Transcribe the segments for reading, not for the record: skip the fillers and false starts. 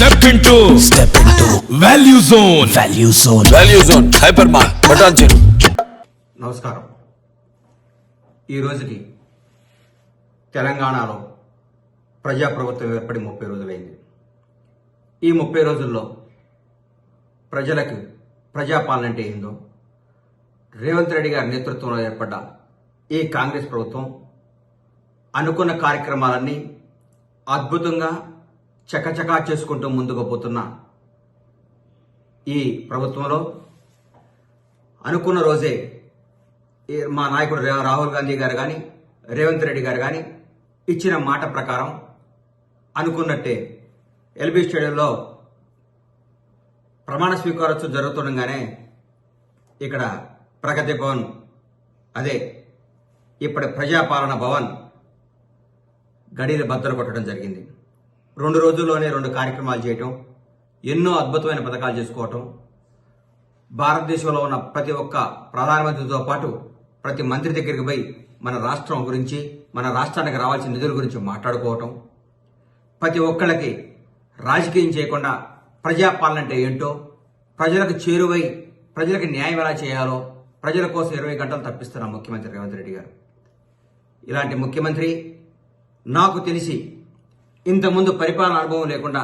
Step into Value Zone Hypermart Patancheru. నమస్కారం. ఈ రోజుకి తెలంగాణలో ప్రజాప్రభుత్వం ఏర్పడి 30 రోజులైంది. ఈ 30 రోజుల్లో ప్రజలకు ప్రజాపాలన అంటే ఏందో, రేవంత్ రెడ్డి గారి నేతృత్వంలో ఏర్పడ్డ ఈ కాంగ్రెస్ ప్రభుత్వం అనుకున్న కార్యక్రమాలన్నీ అద్భుతంగా చకచకా చేసుకుంటూ ముందుకు పోతున్న ఈ ప్రభుత్వంలో అనుకున్న రోజే మా నాయకుడు రాహుల్ గాంధీ గారు కానీ రేవంత్ రెడ్డి గారు కానీ ఇచ్చిన మాట ప్రకారం అనుకున్నట్టే ఎల్బీ స్టేడియంలో ప్రమాణ స్వీకారోత్సవం జరుగుతుండగానే ఇక్కడ ప్రగతి భవన్, అదే ఇప్పటి ప్రజాపాలన భవన్ గడిలు బద్దలు కొట్టడం జరిగింది. 2 రోజుల్లోనే 2 కార్యక్రమాలు చేయటం, ఎన్నో అద్భుతమైన పథకాలు చేసుకోవటం, భారతదేశంలో ఉన్న ప్రతి ఒక్క ప్రధానమంత్రితో పాటు ప్రతి మంత్రి దగ్గరికి పోయి మన రాష్ట్రం గురించి, మన రాష్ట్రానికి రావాల్సిన నిధుల గురించి మాట్లాడుకోవటం, ప్రతి ఒక్కళ్ళకి రాజకీయం చేయకుండా ప్రజాపాలన అంటే ఏంటో, ప్రజలకు చేరువై ప్రజలకు న్యాయం ఎలా చేయాలో ప్రజల కోసం 20 గంటలు తప్పిస్తున్న ముఖ్యమంత్రి రేవంత్ రెడ్డి గారు. ఇలాంటి ముఖ్యమంత్రి నాకు తెలిసి ఇంతకుముందు పరిపాలన అనుభవం లేకుండా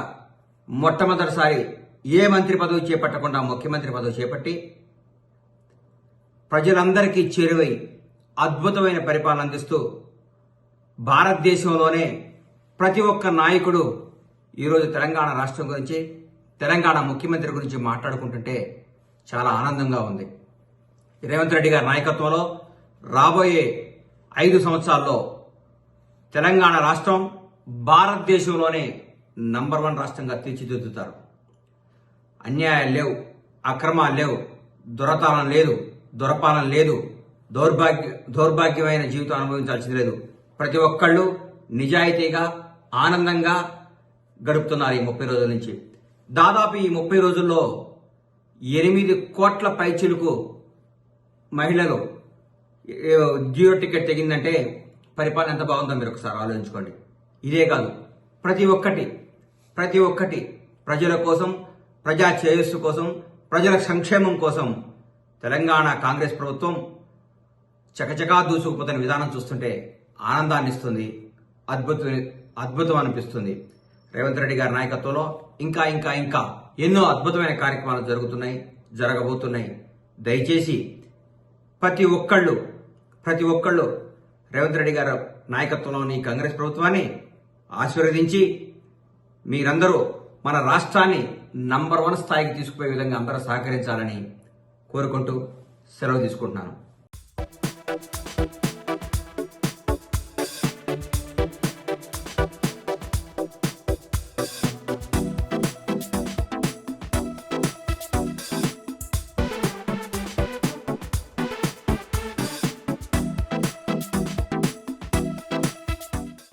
మొట్టమొదటిసారి ఏ మంత్రి పదవి చేపట్టకుండా ముఖ్యమంత్రి పదవి చేపట్టి ప్రజలందరికీ చేరువై అద్భుతమైన పరిపాలన అందిస్తూ భారతదేశంలోనే ప్రతి ఒక్క నాయకుడు ఈరోజు తెలంగాణ రాష్ట్రం గురించి, తెలంగాణ ముఖ్యమంత్రి గురించి మాట్లాడుకుంటుంటే చాలా ఆనందంగా ఉంది. రేవంత్ రెడ్డి గారి నాయకత్వంలో రాబోయే 5 సంవత్సరాల్లో తెలంగాణ రాష్ట్రం భారతదేశంలోనే నంబర్ 1 రాష్ట్రంగా తీర్చిదిద్దుతారు. అన్యాయాలు లేవు, అక్రమాలు లేవు, దురపాలన లేదు, దౌర్భాగ్యమైన జీవితం అనుభవించాల్సింది లేదు. ప్రతి ఒక్కళ్ళు నిజాయితీగా ఆనందంగా గడుపుతున్నారు ఈ 30 రోజుల నుంచి. దాదాపు ఈ 30 రోజుల్లో 8 కోట్ల పైచిలుకు మహిళలు జియో టికెట్ తెగిందంటే పరిపాలన ఎంత బాగుందో మీరు ఒకసారి ఆలోచించుకోండి. ఇదే కాదు, ప్రతి ఒక్కటి ప్రజల కోసం, ప్రజా శ్రేయస్సు కోసం, ప్రజల సంక్షేమం కోసం తెలంగాణ కాంగ్రెస్ ప్రభుత్వం చకచకా దూసుకుపోతున్న విధానం చూస్తుంటే ఆనందాన్ని ఇస్తుంది, అద్భుతం అనిపిస్తుంది. రేవంత్ రెడ్డి గారి నాయకత్వంలో ఇంకా ఎన్నో అద్భుతమైన కార్యక్రమాలు జరగబోతున్నాయి. దయచేసి ప్రతి ఒక్కళ్ళు రేవంత్ రెడ్డి గారి నాయకత్వంలోని కాంగ్రెస్ ప్రభుత్వాన్ని ఆశీర్వదించి మీరందరూ మన రాష్ట్రాన్ని నంబర్ 1 స్థాయికి తీసుకుపోయే విధంగా అందరూ సహకరించాలని కోరుకుంటూ సెలవు తీసుకుంటున్నాను.